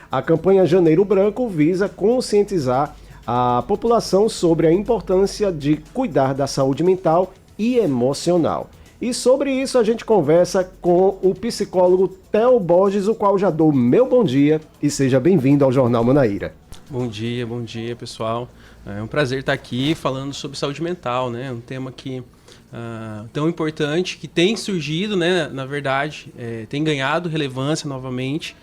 A campanha Janeiro Branco visa conscientizar a população sobre a importância de cuidar da saúde mental e emocional. E sobre isso a gente conversa com o psicólogo Theo Borges, o qual já dou meu bom dia e seja bem-vindo ao Jornal Manaíra. Bom dia, pessoal. É um prazer estar aqui falando sobre saúde mental, né? Um tema que tão importante, que tem surgido, né? Na verdade, tem ganhado relevância novamente.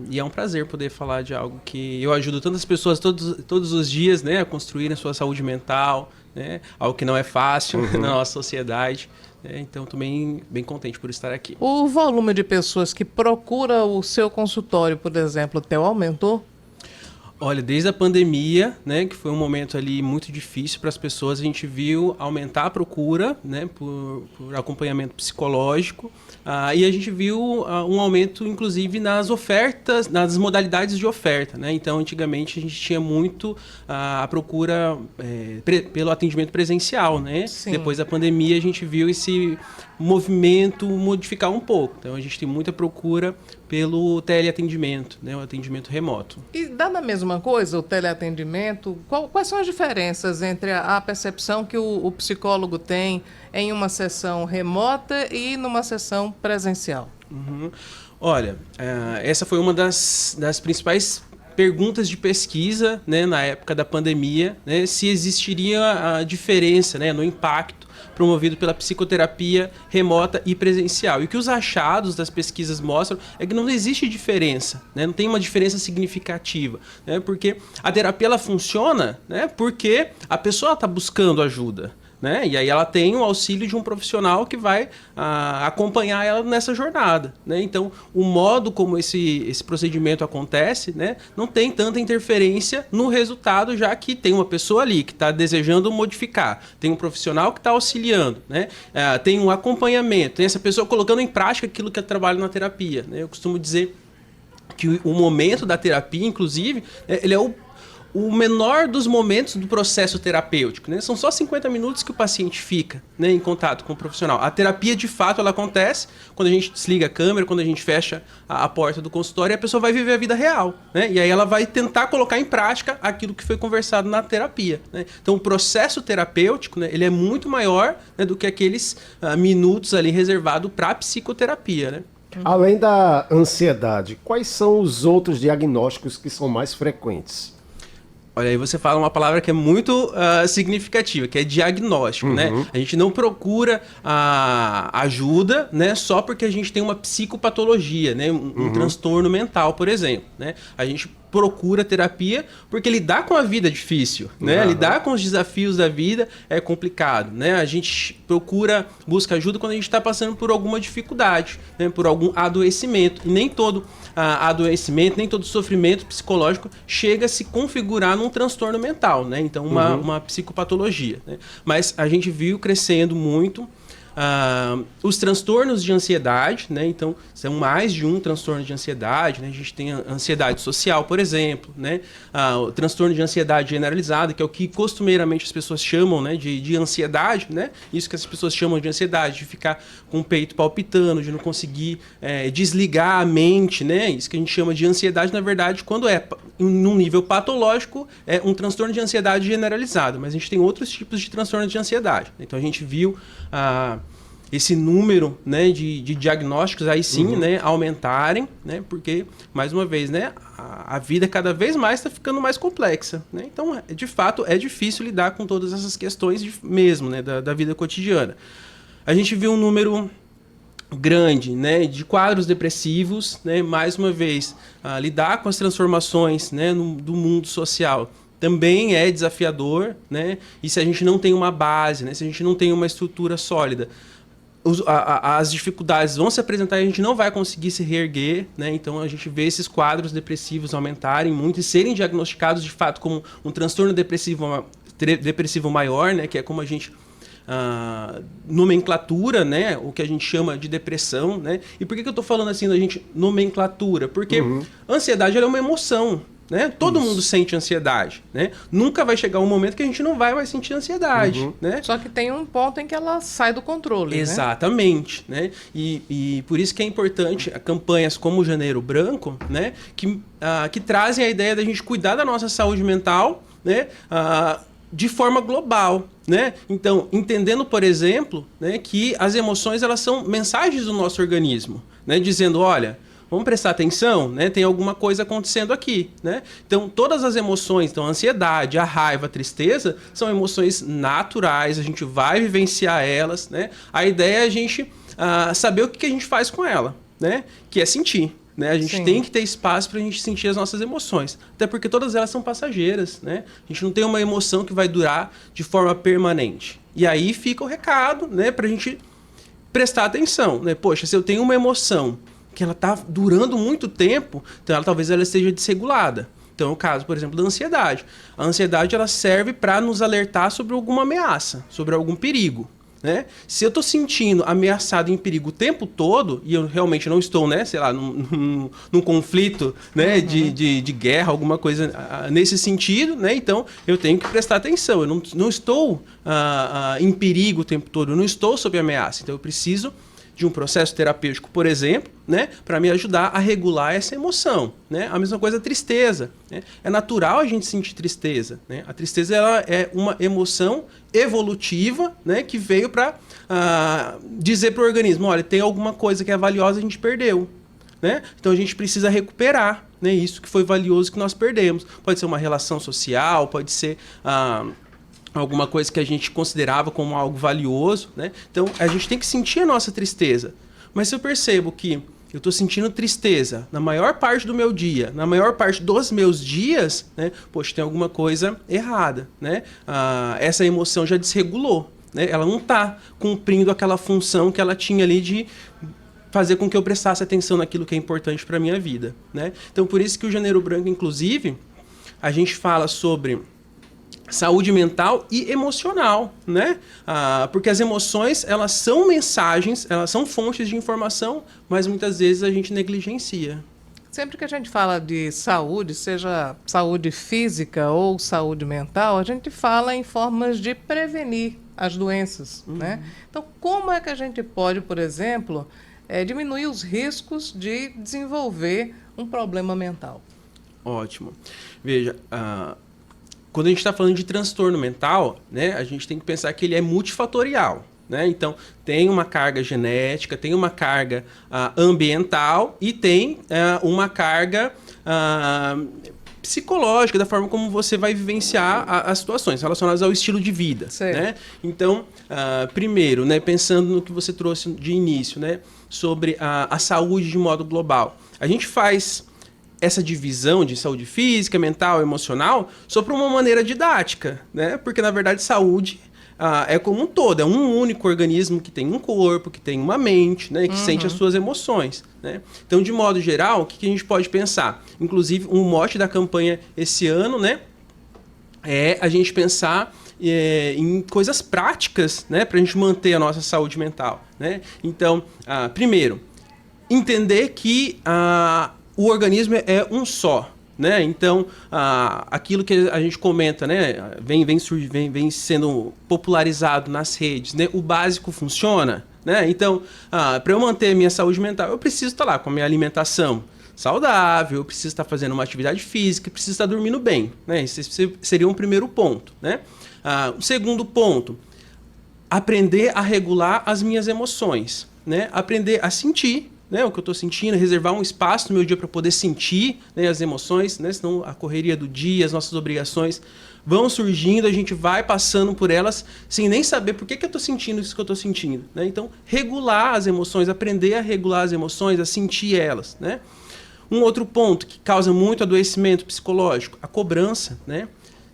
E é um prazer poder falar de algo que eu ajudo tantas pessoas todos os dias, né? A construir a sua saúde mental, né? Algo que não é fácil na nossa sociedade. Então, estou bem contente por estar aqui. O volume de pessoas que procura o seu consultório, por exemplo, Theo, aumentou? Olha, desde a pandemia, né, que foi um momento ali muito difícil para as pessoas, a gente viu aumentar a procura, né, por acompanhamento psicológico, e a gente viu um aumento, inclusive, nas ofertas, nas modalidades de oferta, né? Então, antigamente, a gente tinha muito a procura pelo atendimento presencial, né? Sim. Depois da pandemia, a gente viu esse movimento modificar um pouco. Então, a gente tem muita procura pelo teleatendimento, né, o atendimento remoto. E dá na mesma coisa o teleatendimento? Quais são as diferenças entre a percepção que o psicólogo tem em uma sessão remota e numa sessão presencial? Olha, essa foi uma das principais perguntas de pesquisa, né, na época da pandemia, né, se existiria a diferença, né, no impacto promovido pela psicoterapia remota e presencial. E o que os achados das pesquisas mostram é que não existe diferença, né? Não tem uma diferença significativa, né? Porque a terapia ela funciona, né, porque a pessoa está buscando ajuda, né? E aí ela tem o auxílio de um profissional que vai acompanhar ela nessa jornada, né? Então, o modo como esse procedimento acontece, né, não tem tanta interferência no resultado, já que tem uma pessoa ali que está desejando modificar, tem um profissional que está auxiliando, né? Tem um acompanhamento, tem essa pessoa colocando em prática aquilo que é trabalho na terapia, né? Eu costumo dizer que o momento da terapia, inclusive, ele é o menor dos momentos do processo terapêutico, né? São só 50 minutos que o paciente fica, né, em contato com o profissional. A terapia, de fato, ela acontece quando a gente desliga a câmera, quando a gente fecha a porta do consultório e a pessoa vai viver a vida real, né? E aí ela vai tentar colocar em prática aquilo que foi conversado na terapia, né? Então, o processo terapêutico, né, ele é muito maior, né, do que aqueles minutos ali reservados para a psicoterapia, né? Além da ansiedade, quais são os outros diagnósticos que são mais frequentes? Olha, aí você fala uma palavra que é muito significativa, que é diagnóstico, né? A gente não procura ajuda, né, só porque a gente tem uma psicopatologia, né, um transtorno mental, por exemplo, né? A gente procura terapia porque lidar com a vida é difícil, né? Lidar com os desafios da vida é complicado, né? A gente busca ajuda quando a gente está passando por alguma dificuldade, né? Por algum adoecimento. E nem todo adoecimento, nem todo sofrimento psicológico chega a se configurar num transtorno mental, né? Então, uma psicopatologia, né? Mas a gente viu crescendo muito os transtornos de ansiedade, né? Então, são mais de um transtorno de ansiedade, né? A gente tem a ansiedade social, por exemplo, né? O transtorno de ansiedade generalizada, que é o que costumeiramente as pessoas chamam, né, de ansiedade, né? Isso que as pessoas chamam de ansiedade, de ficar com o peito palpitando, de não conseguir desligar a mente, né? Isso que a gente chama de ansiedade, na verdade, quando é num nível patológico, é um transtorno de ansiedade generalizado, mas a gente tem outros tipos de transtorno de ansiedade. Então, a gente viu esse número, né, de diagnósticos aí sim, né, aumentarem, né, porque, mais uma vez, né, a vida cada vez mais está ficando mais complexa, né? Então, de fato, é difícil lidar com todas essas questões mesmo, né, da vida cotidiana. A gente viu um número grande, né, de quadros depressivos, né, mais uma vez, lidar com as transformações, né, do mundo social também é desafiador, né? E se a gente não tem uma base, né, se a gente não tem uma estrutura sólida, as dificuldades vão se apresentar e a gente não vai conseguir se reerguer, né? Então a gente vê esses quadros depressivos aumentarem muito e serem diagnosticados de fato como um transtorno depressivo maior, né? Que é como a gente nomenclatura, né, o que a gente chama de depressão, né? E por que eu estou falando assim da gente nomenclatura? Porque a ansiedade ela é uma emoção, né? Todo mundo sente ansiedade, né? Nunca vai chegar um momento que a gente não vai mais sentir ansiedade, né? Só que tem um ponto em que ela sai do controle, Exatamente, né? E por isso que é importante campanhas como o Janeiro Branco, né? Que trazem a ideia da gente cuidar da nossa saúde mental, né? De forma global, né? Então, entendendo, por exemplo, né, que as emoções elas são mensagens do nosso organismo, né? Dizendo, olha, vamos prestar atenção, né? Tem alguma coisa acontecendo aqui, né? Então, todas as emoções, então a ansiedade, a raiva, a tristeza, são emoções naturais, a gente vai vivenciar elas, né? A ideia é a gente saber o que a gente faz com ela, né? Que é sentir. Né? A gente tem que ter espaço para a gente sentir as nossas emoções. Até porque todas elas são passageiras. Né? A gente não tem uma emoção que vai durar de forma permanente. E aí fica o recado, né, para a gente prestar atenção. Né? Poxa, se eu tenho uma emoção que ela está durando muito tempo, então talvez ela esteja desregulada. Então é o caso, por exemplo, da ansiedade. A ansiedade ela serve para nos alertar sobre alguma ameaça, sobre algum perigo. Né? Se eu estou sentindo ameaçado em perigo o tempo todo, e eu realmente não estou, né, sei lá, num conflito, né, de guerra, alguma coisa nesse sentido, né, então eu tenho que prestar atenção. Eu não estou em perigo o tempo todo, eu não estou sob ameaça. Então eu preciso de um processo terapêutico, por exemplo, né, para me ajudar a regular essa emoção. Né? A mesma coisa a tristeza. Né? É natural a gente sentir tristeza. Né? A tristeza ela é uma emoção evolutiva, né, que veio para dizer para o organismo, olha, tem alguma coisa que é valiosa, a gente perdeu. Né? Então a gente precisa recuperar, né, isso que foi valioso que nós perdemos. Pode ser uma relação social, pode ser alguma coisa que a gente considerava como algo valioso, né? Então, a gente tem que sentir a nossa tristeza. Mas se eu percebo que eu estou sentindo tristeza na maior parte do meu dia, na maior parte dos meus dias, né? Poxa, tem alguma coisa errada, né? Essa emoção já desregulou, né? Ela não está cumprindo aquela função que ela tinha ali de fazer com que eu prestasse atenção naquilo que é importante para a minha vida, né? Então, por isso que o Janeiro Branco, inclusive, a gente fala sobre saúde mental e emocional, né? Porque as emoções, elas são mensagens, elas são fontes de informação, mas muitas vezes a gente negligencia. Sempre que a gente fala de saúde, seja saúde física ou saúde mental, a gente fala em formas de prevenir as doenças, né? Então, como é que a gente pode, por exemplo, diminuir os riscos de desenvolver um problema mental? Ótimo. Veja, quando a gente está falando de transtorno mental, né, a gente tem que pensar que ele é multifatorial. Né? Então, tem uma carga genética, tem uma carga ambiental e tem uma carga psicológica, da forma como você vai vivenciar as situações relacionadas ao estilo de vida. Né? Então, primeiro, né, pensando no que você trouxe de início, né, sobre a saúde de modo global. A gente faz essa divisão de saúde física, mental, emocional, só por uma maneira didática, né? Porque, na verdade, saúde é como um todo, é um único organismo que tem um corpo, que tem uma mente, né? E que sente as suas emoções, né? Então, de modo geral, o que a gente pode pensar? Inclusive, um mote da campanha esse ano, né, é a gente pensar em coisas práticas, né, para a gente manter a nossa saúde mental, né? Então, primeiro, entender que o organismo é um só, né? Então, aquilo que a gente comenta, né, vem sendo popularizado nas redes, né? O básico funciona, né? Então, para eu manter a minha saúde mental, eu preciso estar lá com a minha alimentação saudável, eu preciso estar fazendo uma atividade física, preciso estar dormindo bem, né? Esse seria um primeiro ponto, né? O segundo ponto, aprender a regular as minhas emoções, né? Aprender a sentir, né, o que eu estou sentindo, reservar um espaço no meu dia para poder sentir, né, as emoções, né, senão a correria do dia, as nossas obrigações vão surgindo, a gente vai passando por elas sem nem saber por que eu estou sentindo isso que eu estou sentindo. Né? Então, regular as emoções, aprender a regular as emoções, a sentir elas. Né? Um outro ponto que causa muito adoecimento psicológico, a cobrança, né?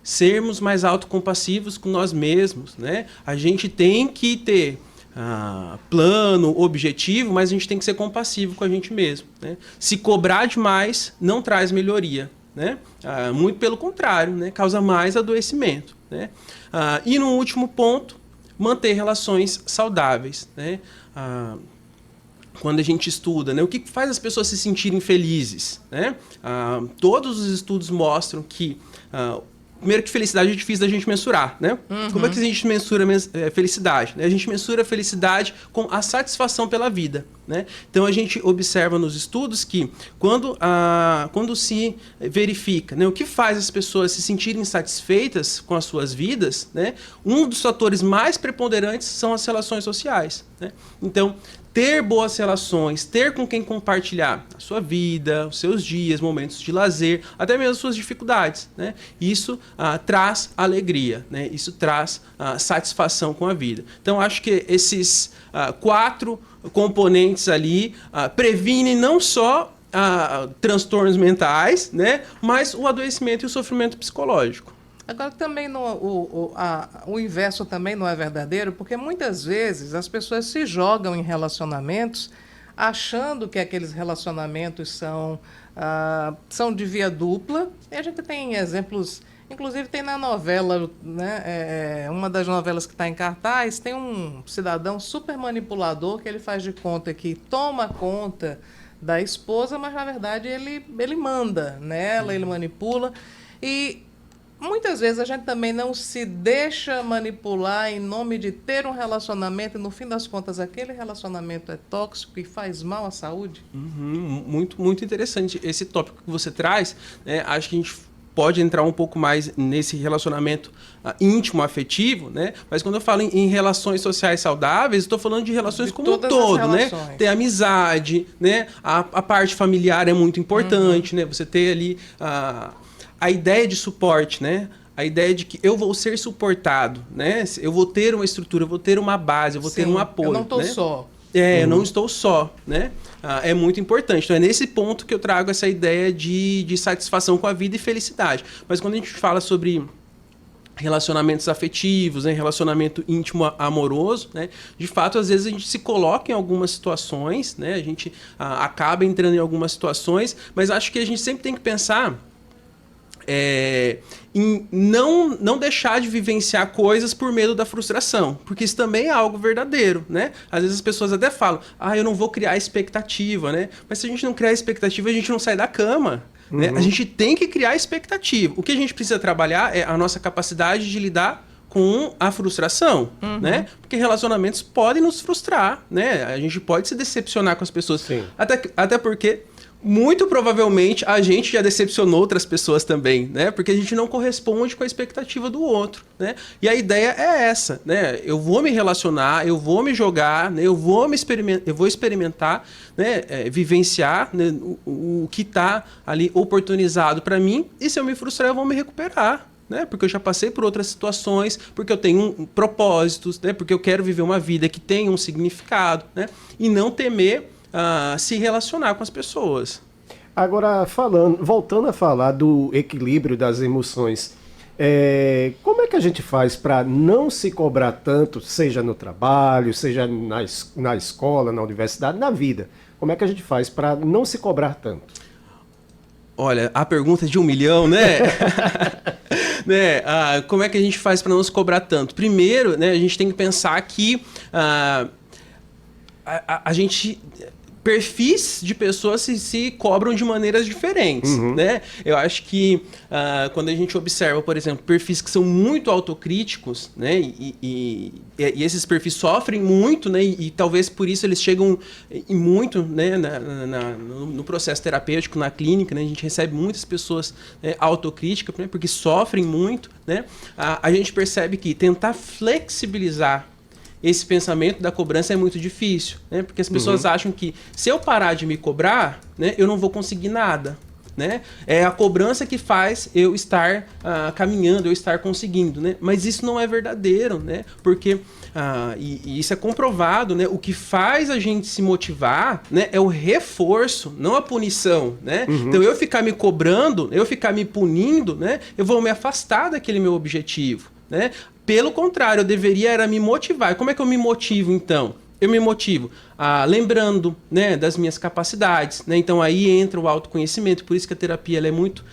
Sermos mais autocompassivos com nós mesmos. Né? A gente tem que ter plano, objetivo, mas a gente tem que ser compassivo com a gente mesmo. Né? Se cobrar demais, não traz melhoria. Né? Muito pelo contrário, né? Causa mais adoecimento. Né? E no último ponto, manter relações saudáveis. Né? quando a gente estuda, né? O que faz as pessoas se sentirem felizes, né? Todos os estudos mostram que primeiro que felicidade é difícil da gente mensurar, né? Como é que a gente mensura felicidade? A gente mensura a felicidade com a satisfação pela vida, né? Então a gente observa nos estudos que quando se verifica, né, o que faz as pessoas se sentirem satisfeitas com as suas vidas, né? Um dos fatores mais preponderantes são as relações sociais, né? Então, ter boas relações, ter com quem compartilhar a sua vida, os seus dias, momentos de lazer, até mesmo as suas dificuldades, né? Isso traz alegria, né? Isso traz satisfação com a vida. Então, acho que esses 4 componentes ali previnem não só transtornos mentais, né? Mas o adoecimento e o sofrimento psicológico. Agora, também o inverso também não é verdadeiro, porque muitas vezes as pessoas se jogam em relacionamentos achando que aqueles relacionamentos são de via dupla. E a gente tem exemplos, inclusive tem na novela, né, uma das novelas que está em cartaz, tem um cidadão super manipulador que ele faz de conta que toma conta da esposa, mas na verdade ele manda nela, ele manipula. E muitas vezes a gente também não se deixa manipular em nome de ter um relacionamento e, no fim das contas, aquele relacionamento é tóxico e faz mal à saúde. Muito, muito interessante esse tópico que você traz, né? Acho que a gente pode entrar um pouco mais nesse relacionamento íntimo, afetivo, né? Mas quando eu falo em relações sociais saudáveis, estou falando de relações como um todo, né? Ter amizade, né? A parte familiar é muito importante, né? Você ter ali a ideia de suporte, né? A ideia de que eu vou ser suportado, né? Eu vou ter uma estrutura, eu vou ter uma base, eu vou ter um apoio. Eu não estou só. Eu não estou só, né? É muito importante. Então é nesse ponto que eu trago essa ideia de satisfação com a vida e felicidade. Mas quando a gente fala sobre relacionamentos afetivos, né, relacionamento íntimo amoroso, né, de fato, às vezes a gente se coloca em algumas situações, né, a gente acaba entrando em algumas situações, mas acho que a gente sempre tem que pensar em não deixar de vivenciar coisas por medo da frustração, porque isso também é algo verdadeiro, né? Às vezes as pessoas até falam, eu não vou criar expectativa, né? Mas se a gente não criar expectativa, a gente não sai da cama, né? A gente tem que criar expectativa. O que a gente precisa trabalhar é a nossa capacidade de lidar com a frustração, né? Porque relacionamentos podem nos frustrar, né? A gente pode se decepcionar com as pessoas. Sim. Até porque muito provavelmente a gente já decepcionou outras pessoas também, né? Porque a gente não corresponde com a expectativa do outro, né? E a ideia é essa, né? Eu vou me relacionar, eu vou me jogar, né? eu vou experimentar, né? Vivenciar, né? o que está ali oportunizado para mim, e se eu me frustrar, eu vou me recuperar, né? Porque eu já passei por outras situações, porque eu tenho propósitos, né? Porque eu quero viver uma vida que tenha um significado, né? E não temer se relacionar com as pessoas. Agora, voltando a falar do equilíbrio das emoções, como é que a gente faz para não se cobrar tanto, seja no trabalho, seja na escola, na universidade, na vida? Como é que a gente faz para não se cobrar tanto? Olha, a pergunta de 1 milhão, né? Né? Como é que a gente faz para não se cobrar tanto? Primeiro, né, a gente tem que pensar que a gente... perfis de pessoas se cobram de maneiras diferentes, né? Eu acho que quando a gente observa, por exemplo, perfis que são muito autocríticos, né? E esses perfis sofrem muito, né? E talvez por isso eles chegam muito, né? No processo terapêutico, na clínica, né? A gente recebe muitas pessoas, né, autocríticas, né? Porque sofrem muito, né? A gente percebe que tentar flexibilizar esse pensamento da cobrança é muito difícil, né? Porque as pessoas acham que se eu parar de me cobrar, né, eu não vou conseguir nada, né? É a cobrança que faz eu estar caminhando, eu estar conseguindo, né? Mas isso não é verdadeiro, né? Porque, e isso é comprovado, né? O que faz a gente se motivar, né, é o reforço, não a punição, né? Então eu ficar me cobrando, eu ficar me punindo, né, eu vou me afastar daquele meu objetivo, né? Pelo contrário, eu deveria me motivar. Como é que eu me motivo, então? Eu me motivo lembrando, né, das minhas capacidades, né? Então aí entra o autoconhecimento, por isso que a terapia ela é muito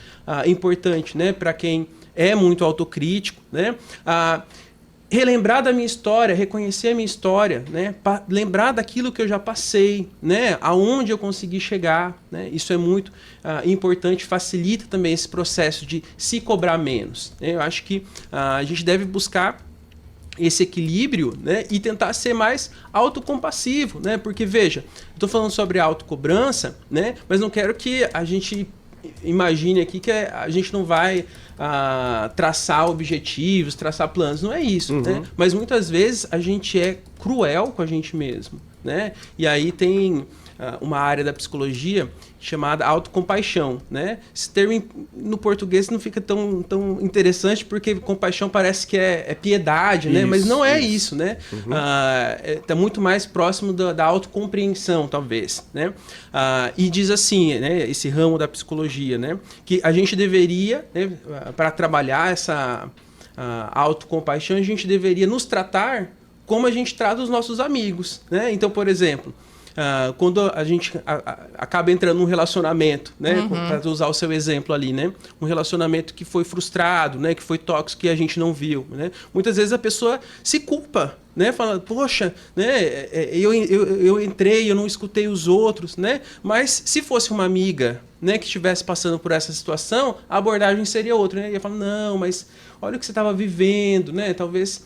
importante, né, para quem é muito autocrítico, né? relembrar da minha história, reconhecer a minha história, né? Lembrar daquilo que eu já passei, né? Aonde eu consegui chegar, né? Isso é muito importante, facilita também esse processo de se cobrar menos, né? Eu acho que a gente deve buscar esse equilíbrio, né, e tentar ser mais autocompassivo, né? Porque, veja, estou falando sobre autocobrança, né, mas não quero que a gente imagine aqui que a gente não vai traçar objetivos, traçar planos. Não é isso, né? Mas muitas vezes a gente é cruel com a gente mesmo, né? E aí tem uma área da psicologia chamada autocompaixão, né? Esse termo no português não fica tão interessante porque compaixão parece que é piedade, né? Mas não é isso, né? Tá muito mais próximo da autocompreensão, talvez, né? E diz assim, né? Esse ramo da psicologia, né? Que a gente deveria, né, para trabalhar essa autocompaixão, a gente deveria nos tratar como a gente trata os nossos amigos, né? Então, por exemplo, quando a gente acaba entrando num relacionamento, né? Para usar o seu exemplo ali, né? Um relacionamento que foi frustrado, né? Que foi tóxico, que a gente não viu, né? Muitas vezes a pessoa se culpa, né? Fala, poxa, né? Eu entrei, eu não escutei os outros, né? Mas se fosse uma amiga, né? Que estivesse passando por essa situação, a abordagem seria outra, né? Ia falar, não, mas olha o que você estava vivendo, né? Talvez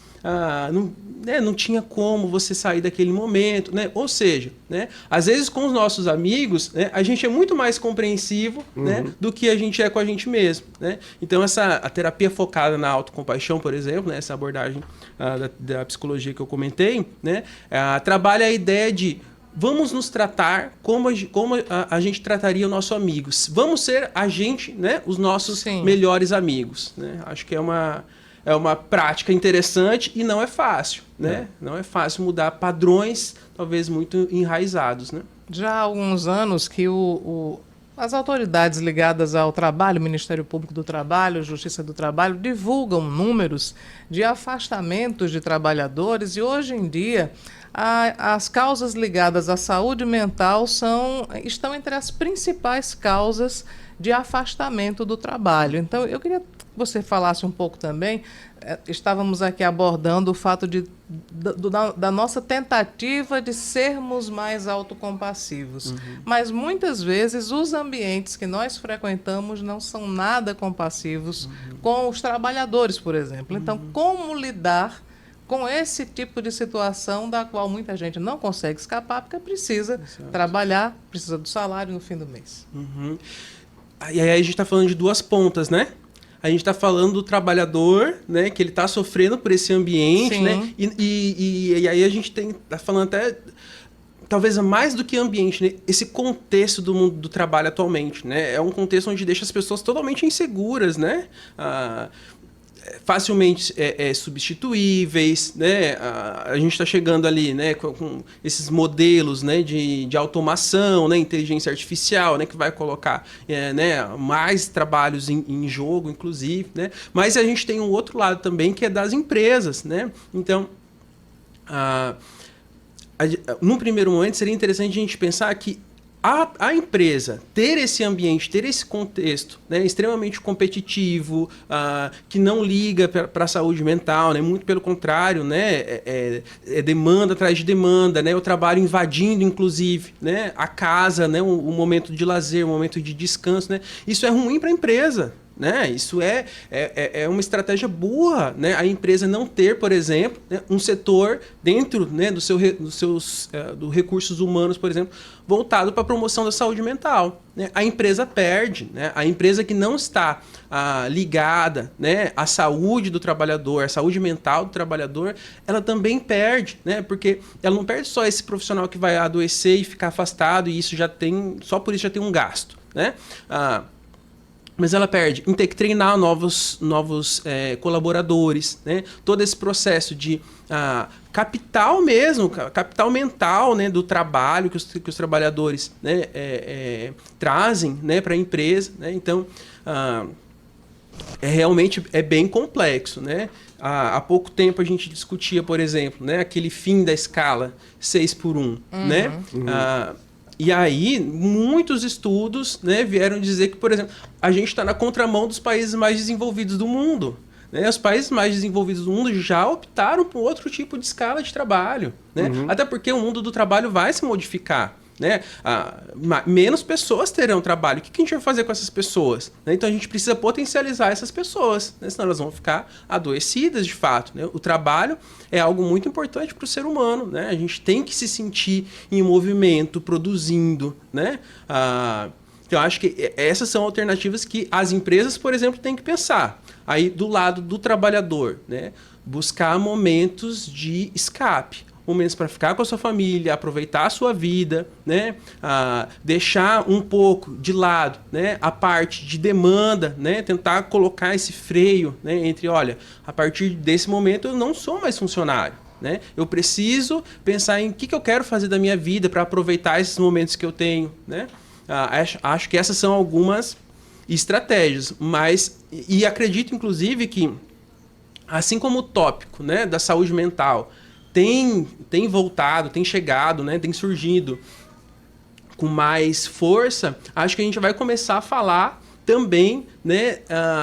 não tinha como você sair daquele momento, né? Ou seja, né? Às vezes com os nossos amigos, né? A gente é muito mais compreensivo, né? Do que a gente é com a gente mesmo, né? Então a terapia focada na autocompaixão, por exemplo, né? Essa abordagem da psicologia que eu comentei, né? Trabalha a ideia de vamos nos tratar como a gente trataria o nosso amigo. Vamos ser a gente, né? Os nossos melhores amigos, né? Acho que é uma prática interessante e não é fácil, né? Não é fácil mudar padrões, talvez muito enraizados, né? Já há alguns anos que as autoridades ligadas ao trabalho, Ministério Público do Trabalho, Justiça do Trabalho, divulgam números de afastamentos de trabalhadores e hoje em dia as causas ligadas à saúde mental estão entre as principais causas de afastamento do trabalho. Então, eu queria que você falasse um pouco também, estávamos aqui abordando o fato da nossa tentativa de sermos mais autocompassivos. Mas muitas vezes os ambientes que nós frequentamos não são nada compassivos com os trabalhadores, por exemplo. Então, como lidar com esse tipo de situação da qual muita gente não consegue escapar porque precisa trabalhar, precisa do salário no fim do mês? E aí a gente está falando de duas pontas, né? A gente está falando do trabalhador, né? Que ele está sofrendo por esse ambiente, né? E aí a gente está falando até, talvez mais do que ambiente, né? Esse contexto do mundo do trabalho atualmente, né? É um contexto onde deixa as pessoas totalmente inseguras, né? Facilmente substituíveis, né? A gente está chegando ali, né, com esses modelos, né, de automação, né, inteligência artificial, né, que vai colocar né, mais trabalhos em jogo, inclusive, né? Mas a gente tem um outro lado também que é das empresas, né? Então, num primeiro momento seria interessante a gente pensar que a empresa ter esse ambiente, ter esse contexto, né, extremamente competitivo, que não liga para a saúde mental, né, muito pelo contrário, né, demanda atrás de demanda, né, o trabalho invadindo, inclusive, né, a casa, né, um momento de lazer, um momento de descanso, né, isso é ruim para a empresa. Né? Isso é uma estratégia burra, né? A empresa não ter, por exemplo, né, um setor dentro, né, dos seus recursos humanos, por exemplo, voltado para a promoção da saúde mental. Né? A empresa perde, né? A empresa que não está ligada, né, à saúde do trabalhador, à saúde mental do trabalhador, ela também perde, né? Porque ela não perde só esse profissional que vai adoecer e ficar afastado e isso só por isso já tem um gasto, né? Mas ela perde em ter que treinar novos colaboradores, né? Todo esse processo de capital mesmo, capital mental, né, do trabalho que os trabalhadores, né, trazem, né, para a empresa. Né? Então, realmente é bem complexo. Né? Há pouco tempo a gente discutia, por exemplo, né, aquele fim da escala 6x1. Né? E aí, muitos estudos, né, vieram dizer que, por exemplo, a gente está na contramão dos países mais desenvolvidos do mundo. né? Os países mais desenvolvidos do mundo já optaram por outro tipo de escala de trabalho, né? Até porque o mundo do trabalho vai se modificar. Né? Menos pessoas terão trabalho. O que a gente vai fazer com essas pessoas? Né? Então a gente precisa potencializar essas pessoas, né? Senão elas vão ficar adoecidas de fato. Né? O trabalho é algo muito importante para o ser humano. Né? A gente tem que se sentir em movimento, produzindo. Né? Então eu acho que essas são alternativas que as empresas, por exemplo, têm que pensar. Aí do lado do trabalhador, né? Buscar momentos de escape. Momentos para ficar com a sua família, aproveitar a sua vida, né? Deixar um pouco de lado, né? A parte de demanda, né? Tentar colocar esse freio, né? Entre, olha, a partir desse momento eu não sou mais funcionário, né? Eu preciso pensar em o que eu quero fazer da minha vida para aproveitar esses momentos que eu tenho, né? Acho que essas são algumas estratégias, e acredito inclusive que, assim como o tópico, né, da saúde mental tem voltado, tem chegado, né, tem surgido com mais força, acho que a gente vai começar a falar também, né,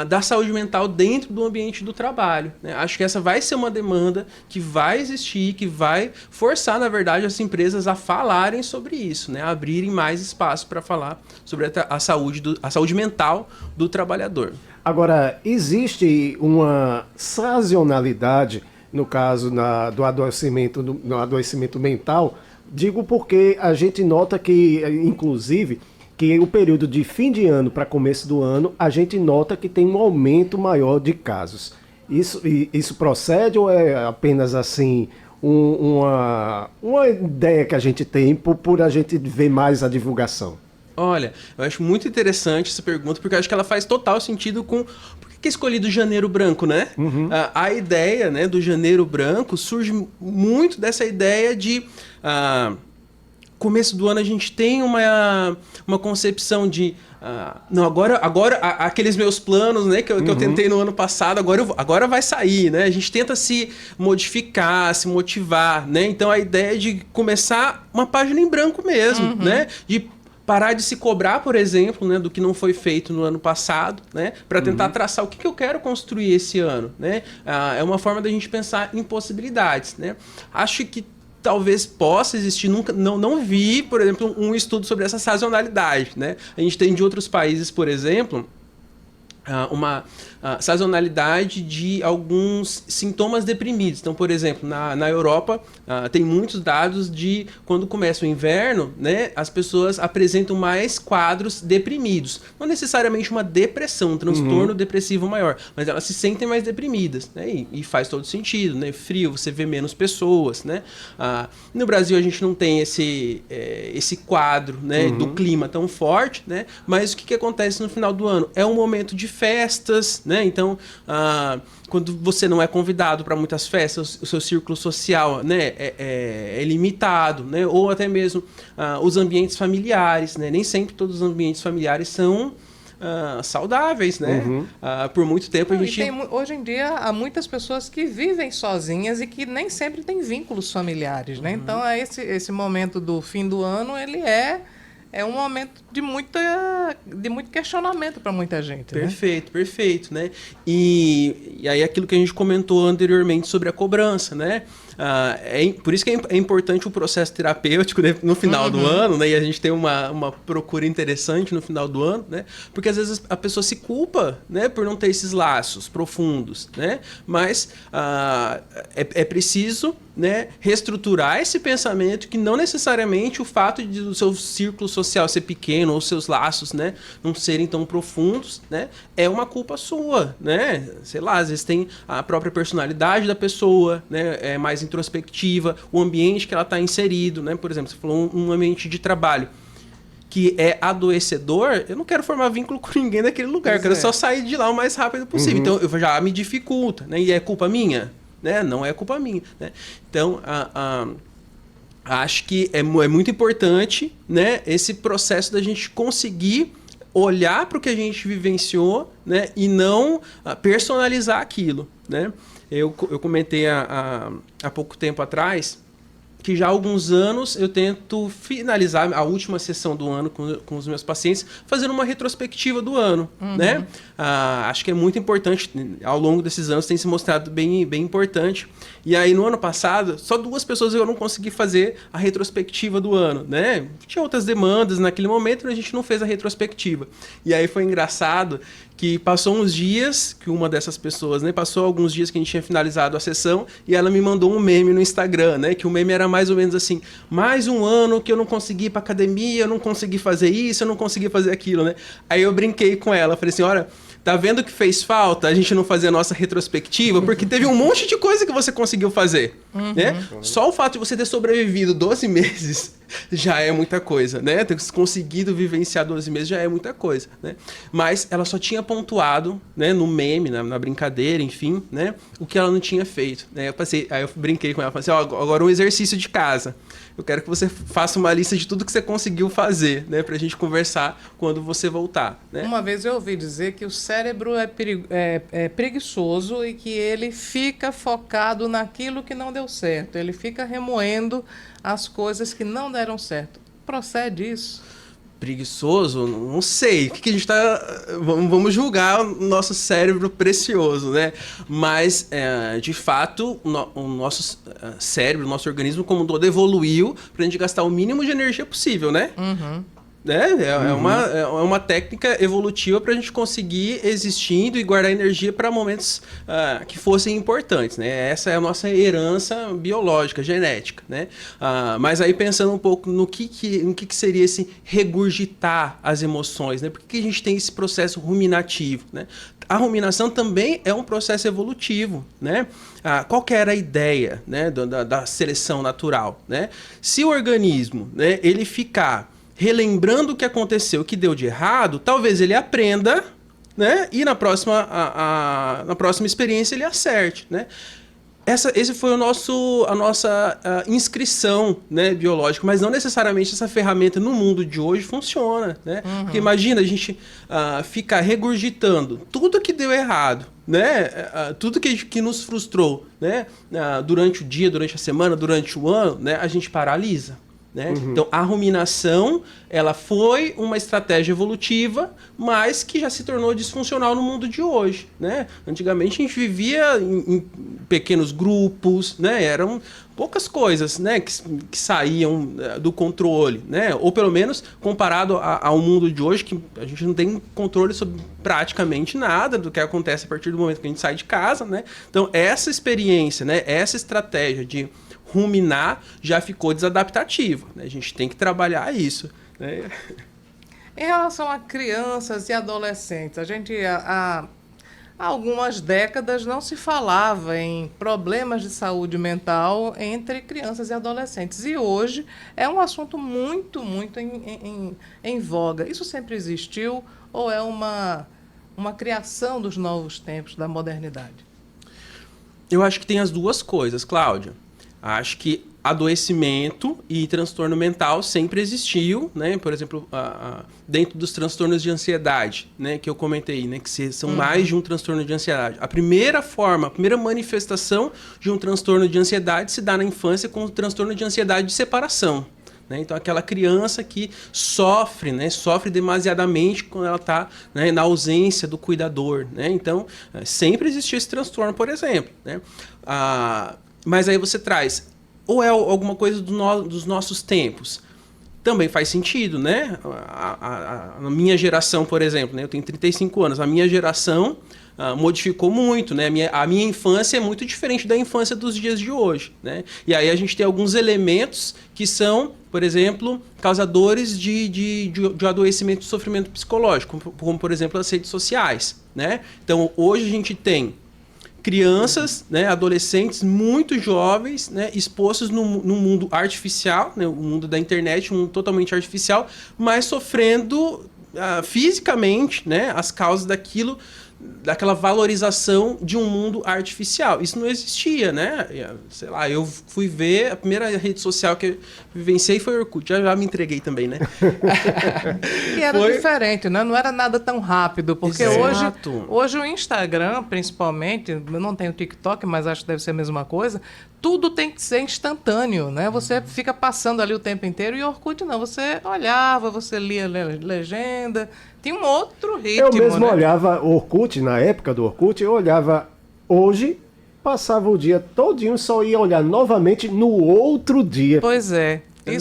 da saúde mental dentro do ambiente do trabalho. Né? Acho que essa vai ser uma demanda que vai existir, que vai forçar, na verdade, as empresas a falarem sobre isso, né? A abrirem mais espaço para falar sobre a saúde mental do trabalhador. Agora, existe uma sazonalidade no caso do adoecimento, no adoecimento mental, digo porque a gente nota que, inclusive, que o período de fim de ano para começo do ano, a gente nota que tem um aumento maior de casos. Isso procede ou é apenas assim uma ideia que a gente tem por a gente ver mais a divulgação? Olha, eu acho muito interessante essa pergunta, porque eu acho que ela faz total sentido com... Por que é escolhido o Janeiro Branco, né? A ideia, né, do Janeiro Branco surge muito dessa ideia de... começo do ano a gente tem uma concepção de... não, agora aqueles meus planos, né, que eu tentei no ano passado, agora vai sair, né? A gente tenta se modificar, se motivar, né? Então a ideia é de começar uma página em branco mesmo, né? De parar de se cobrar, por exemplo, né, do que não foi feito no ano passado, né, para tentar traçar o que eu quero construir esse ano, né? É uma forma da gente pensar em possibilidades, né? Acho que talvez possa existir, não vi, por exemplo, um estudo sobre essa sazonalidade, né? A gente tem de outros países, por exemplo, uma sazonalidade de alguns sintomas deprimidos. Então, por exemplo, na Europa, tem muitos dados de quando começa o inverno, né, as pessoas apresentam mais quadros deprimidos. Não necessariamente uma depressão, um transtorno depressivo maior, mas elas se sentem mais deprimidas, né, e faz todo sentido, né? Frio, você vê menos pessoas, né? No Brasil a gente não tem esse quadro, né, do clima tão forte, né? Mas o que acontece no final do ano? É um momento de festas, né? Então, quando você não é convidado para muitas festas, o seu círculo social, né, é limitado, né? Ou até mesmo os ambientes familiares, né? Nem sempre todos os ambientes familiares são saudáveis, né? Por muito tempo a gente... hoje em dia há muitas pessoas que vivem sozinhas e que nem sempre têm vínculos familiares, né? Então esse momento do fim do ano, ele é um momento de muito questionamento para muita gente. Perfeito, né? Perfeito, né? E aí aquilo que a gente comentou anteriormente sobre a cobrança, né? Por isso que é importante o processo terapêutico, né, no final do ano, né? E a gente tem uma procura interessante no final do ano, né? Porque às vezes a pessoa se culpa, né, por não ter esses laços profundos, né? Mas é preciso, né, reestruturar esse pensamento que não necessariamente o fato de o seu círculo social ser pequeno ou seus laços, né, não serem tão profundos, né, é uma culpa sua, né? Sei lá, às vezes tem a própria personalidade da pessoa, né, é mais introspectiva, o ambiente que ela está inserido, né? Por exemplo, você falou um ambiente de trabalho que é adoecedor, eu não quero formar vínculo com ninguém daquele lugar, eu quero só sair de lá o mais rápido possível. Então, eu já me dificulta, né? E é culpa minha? Né? Não é culpa minha, né? Então, acho que é muito importante, né, esse processo da gente conseguir olhar para o que a gente vivenciou, né, e não personalizar aquilo, né? Eu comentei há pouco tempo atrás que já há alguns anos eu tento finalizar a última sessão do ano com os meus pacientes fazendo uma retrospectiva do ano, né? acho que é muito importante, ao longo desses anos tem se mostrado bem, bem importante. E aí no ano passado, só 2 pessoas eu não consegui fazer a retrospectiva do ano, né? Tinha outras demandas naquele momento, a gente não fez a retrospectiva. E aí foi engraçado que passou uns dias, que uma dessas pessoas, né, passou alguns dias que a gente tinha finalizado a sessão e ela me mandou um meme no Instagram, né, que o meme era mais ou menos assim, mais um ano que eu não consegui ir pra academia, eu não consegui fazer isso, eu não consegui fazer aquilo, né. Aí eu brinquei com ela, falei assim, olha, tá vendo que fez falta a gente não fazer a nossa retrospectiva? Porque teve um monte de coisa que você conseguiu fazer, né? Só o fato de você ter sobrevivido 12 meses já é muita coisa, né? Ter conseguido vivenciar 12 meses já é muita coisa, né? Mas ela só tinha pontuado, né, no meme, na brincadeira, enfim, né, o que ela não tinha feito, né? Aí eu brinquei com ela, falei assim, ó, agora um exercício de casa. Eu quero que você faça uma lista de tudo que você conseguiu fazer, né, pra gente conversar quando você voltar, né? Uma vez eu ouvi dizer que o cérebro é preguiçoso e que ele fica focado naquilo que não deu certo. Ele fica remoendo as coisas que não deram certo. Procede isso? Preguiçoso? Não sei. O que a gente tá... Vamos julgar o nosso cérebro precioso, né? Mas, de fato, o nosso cérebro, o nosso organismo como um todo evoluiu pra gente gastar o mínimo de energia possível, né? Né? É uma técnica evolutiva para a gente conseguir existindo e guardar energia para momentos que fossem importantes, né? Essa é a nossa herança biológica, genética, né? Mas aí pensando um pouco no que seria esse regurgitar as emoções, né? Por que a gente tem esse processo ruminativo, né? A ruminação também é um processo evolutivo, né? Qual que era a ideia, né, da seleção natural, né? Se o organismo, né, ele ficar relembrando o que aconteceu, o que deu de errado, talvez ele aprenda, né? E na próxima experiência ele acerte, né? Esse foi a nossa inscrição, né, biológica, mas não necessariamente essa ferramenta no mundo de hoje funciona, né? Porque imagina a gente ficar regurgitando tudo que deu errado, né? Tudo que nos frustrou, né? Durante o dia, durante a semana, durante o ano, né? A gente paralisa. Né? Então, a ruminação ela foi uma estratégia evolutiva, mas que já se tornou disfuncional no mundo de hoje. Né? Antigamente, a gente vivia em pequenos grupos, né? Eram poucas coisas, né, que saíam do controle, né? Ou pelo menos comparado ao mundo de hoje, que a gente não tem controle sobre praticamente nada do que acontece a partir do momento que a gente sai de casa. Né? Então, essa experiência, né, essa estratégia de ruminar já ficou desadaptativa, né? A gente tem que trabalhar isso, né? Em relação a crianças e adolescentes, a gente há algumas décadas não se falava em problemas de saúde mental entre crianças e adolescentes. E hoje é um assunto muito, muito em voga. Isso sempre existiu ou é uma criação dos novos tempos, da modernidade? Eu acho que tem as duas coisas, Cláudia. Acho que adoecimento e transtorno mental sempre existiu, né? Por exemplo, dentro dos transtornos de ansiedade, né, que eu comentei, né, que são mais de um transtorno de ansiedade. A primeira manifestação de um transtorno de ansiedade se dá na infância com o transtorno de ansiedade de separação. Né? Então, aquela criança que sofre, né, sofre demasiadamente quando ela está, né, na ausência do cuidador. Né? Então, sempre existiu esse transtorno, por exemplo. Né? Mas aí você traz, ou é alguma coisa dos nossos tempos? Também faz sentido, né? A minha geração, por exemplo, né? Eu tenho 35 anos, a minha geração modificou muito, né? A minha infância é muito diferente da infância dos dias de hoje, né? E aí a gente tem alguns elementos que são, por exemplo, causadores de adoecimento e sofrimento psicológico, como, por exemplo, as redes sociais, né? Então, hoje a gente tem crianças, né, adolescentes muito jovens, né, expostos no mundo artificial, né, o mundo da internet, um mundo totalmente artificial, mas sofrendo fisicamente, né, as causas daquela valorização de um mundo artificial. Isso não existia, né? Sei lá, eu fui ver, a primeira rede social que eu vivenciei foi o Orkut. Já me entreguei também, né? E era diferente, né? Não era nada tão rápido, porque hoje o Instagram, principalmente, eu não tenho TikTok, mas acho que deve ser a mesma coisa, tudo tem que ser instantâneo, né? Você fica passando ali o tempo inteiro e o Orkut não. Você olhava, você lia legenda, Tinha um outro ritmo, Eu mesmo né? olhava Orkut, na época do Orkut, eu olhava hoje, passava o dia todinho, só ia olhar novamente no outro dia. Pois é. Né?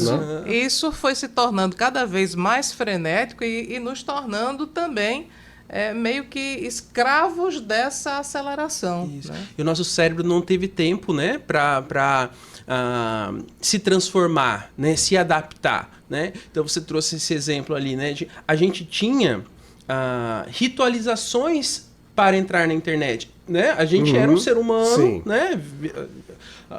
Isso foi se tornando cada vez mais frenético e nos tornando também meio que escravos dessa aceleração. Isso. Né? E o nosso cérebro não teve tempo, né, para se transformar, né, se adaptar, né? Então você trouxe esse exemplo ali, né? A gente tinha ritualizações para entrar na internet, né? A gente era um ser humano, Sim. né,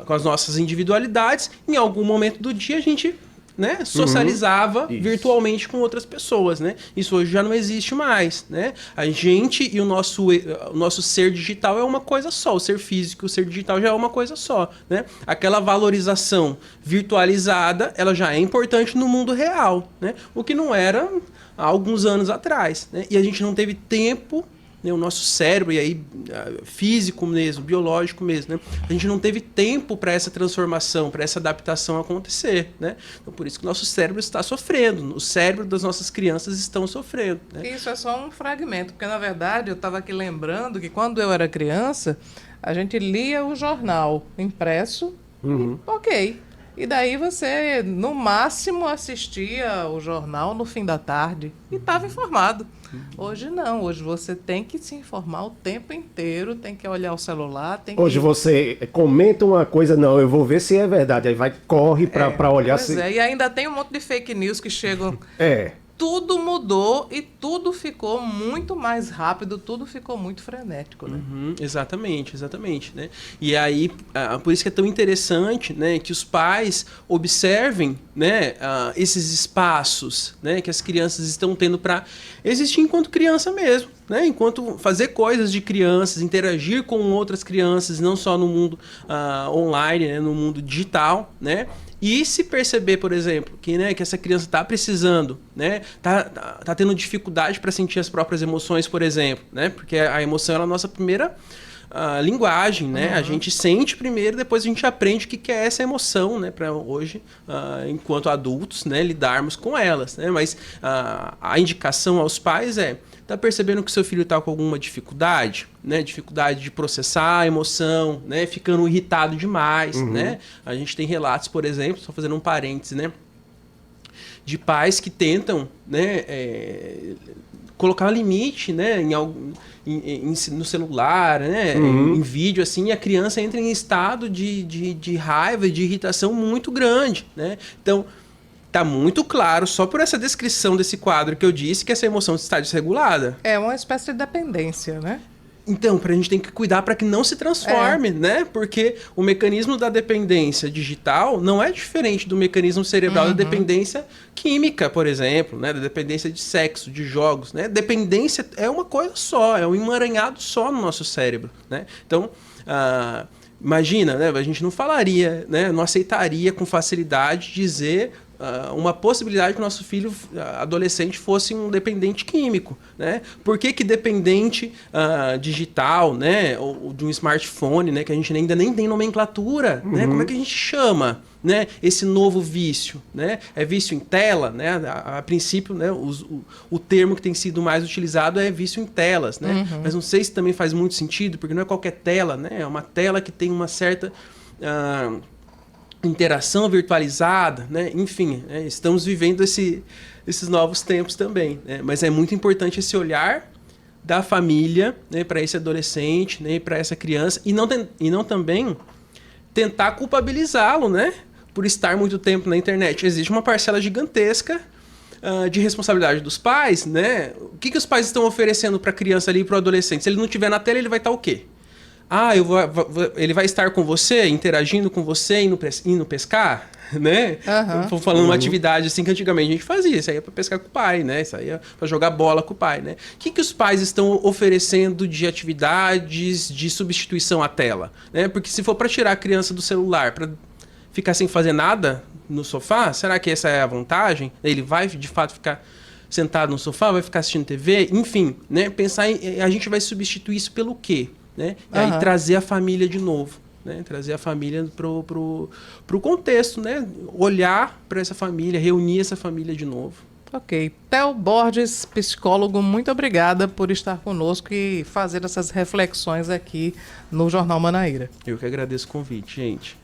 com as nossas individualidades. Em algum momento do dia a gente, né, socializava Isso. virtualmente com outras pessoas, né? Isso hoje já não existe mais, né? A gente e o nosso ser digital é uma coisa só, o ser físico e o ser digital já é uma coisa só, né? Aquela valorização virtualizada, ela já é importante no mundo real, né? O que não era há alguns anos atrás, né? E a gente não teve tempo, né, o nosso cérebro, e aí físico mesmo, biológico mesmo, né? A gente não teve tempo para essa transformação, para essa adaptação acontecer, né? Então, por isso que o nosso cérebro está sofrendo, o cérebro das nossas crianças estão sofrendo, né? Isso é só um fragmento, porque na verdade eu estava aqui lembrando que quando eu era criança, a gente lia o jornal impresso, e, ok. E daí você, no máximo, assistia o jornal no fim da tarde e estava informado. Hoje não, hoje você tem que se informar o tempo inteiro, tem que olhar o celular, tem Hoje que... você comenta uma coisa, não, eu vou ver se é verdade. Aí vai, corre pra olhar Pois se. é, e ainda tem um monte de fake news que chegam. É. Tudo mudou e tudo ficou muito mais rápido, tudo ficou muito frenético, né? Exatamente, exatamente, né? E aí, por isso que é tão interessante, né, que os pais observem, né, esses espaços, né, que as crianças estão tendo para existir enquanto criança mesmo, né? Enquanto fazer coisas de crianças, interagir com outras crianças, não só no mundo online, né, no mundo digital, né? E se perceber, por exemplo, que, né, que essa criança está precisando, né, tá tendo dificuldade para sentir as próprias emoções, por exemplo, né, porque a emoção é a nossa primeira linguagem, né? A gente sente primeiro, depois a gente aprende o que é essa emoção, né, para hoje, enquanto adultos, né, lidarmos com elas, né? Mas a indicação aos pais tá percebendo que seu filho está com alguma dificuldade, né? Dificuldade de processar a emoção, né? Ficando irritado demais, né? A gente tem relatos, por exemplo, só fazendo um parêntese, né? De pais que tentam, né, colocar um limite, né, no celular, né, em vídeo, assim, e a criança entra em estado de raiva e de irritação muito grande, né? Então, tá muito claro, só por essa descrição desse quadro que eu disse, que essa emoção está desregulada. É uma espécie de dependência, né? Então, a gente tem que cuidar para que não se transforme, né? Porque o mecanismo da dependência digital não é diferente do mecanismo cerebral da dependência química, por exemplo, né? Da dependência de sexo, de jogos, né? Dependência é uma coisa só, é um emaranhado só no nosso cérebro, né? Então, imagina, né? A gente não falaria, né? Não aceitaria com facilidade dizer uma possibilidade que o nosso filho adolescente fosse um dependente químico, né? Por que dependente digital, né? Ou de um smartphone, né? Que a gente ainda nem tem nomenclatura, né? Como é que a gente chama, né, esse novo vício, né? É vício em tela, né? A princípio, né, o termo que tem sido mais utilizado é vício em telas, né? Mas não sei se também faz muito sentido, porque não é qualquer tela, né? É uma tela que tem uma certa interação virtualizada, né? Enfim, estamos vivendo esses novos tempos também, né? Mas é muito importante esse olhar da família, né, para esse adolescente, né, para essa criança, e não também tentar culpabilizá-lo, né, por estar muito tempo na internet. Existe uma parcela gigantesca de responsabilidade dos pais, né? O que os pais estão oferecendo para a criança ali e para o adolescente? Se ele não estiver na tela, ele vai estar o quê? Ele vai estar com você, interagindo com você, indo pescar, né? Estou falando uma atividade assim que antigamente a gente fazia. Isso aí é para pescar com o pai, né? Isso aí é para jogar bola com o pai, né? O que os pais estão oferecendo de atividades de substituição à tela, né? Porque se for para tirar a criança do celular, para ficar sem fazer nada no sofá, será que essa é a vantagem? Ele vai, de fato, ficar sentado no sofá, vai ficar assistindo TV? Enfim, né? Pensar a gente vai substituir isso pelo quê? Né? E aí trazer a família de novo, né? Trazer a família pro contexto, né? Olhar para essa família, reunir essa família de novo. Ok. Theo Borges, psicólogo, muito obrigada por estar conosco e fazer essas reflexões aqui no Jornal Manaíra. Eu que agradeço o convite, gente.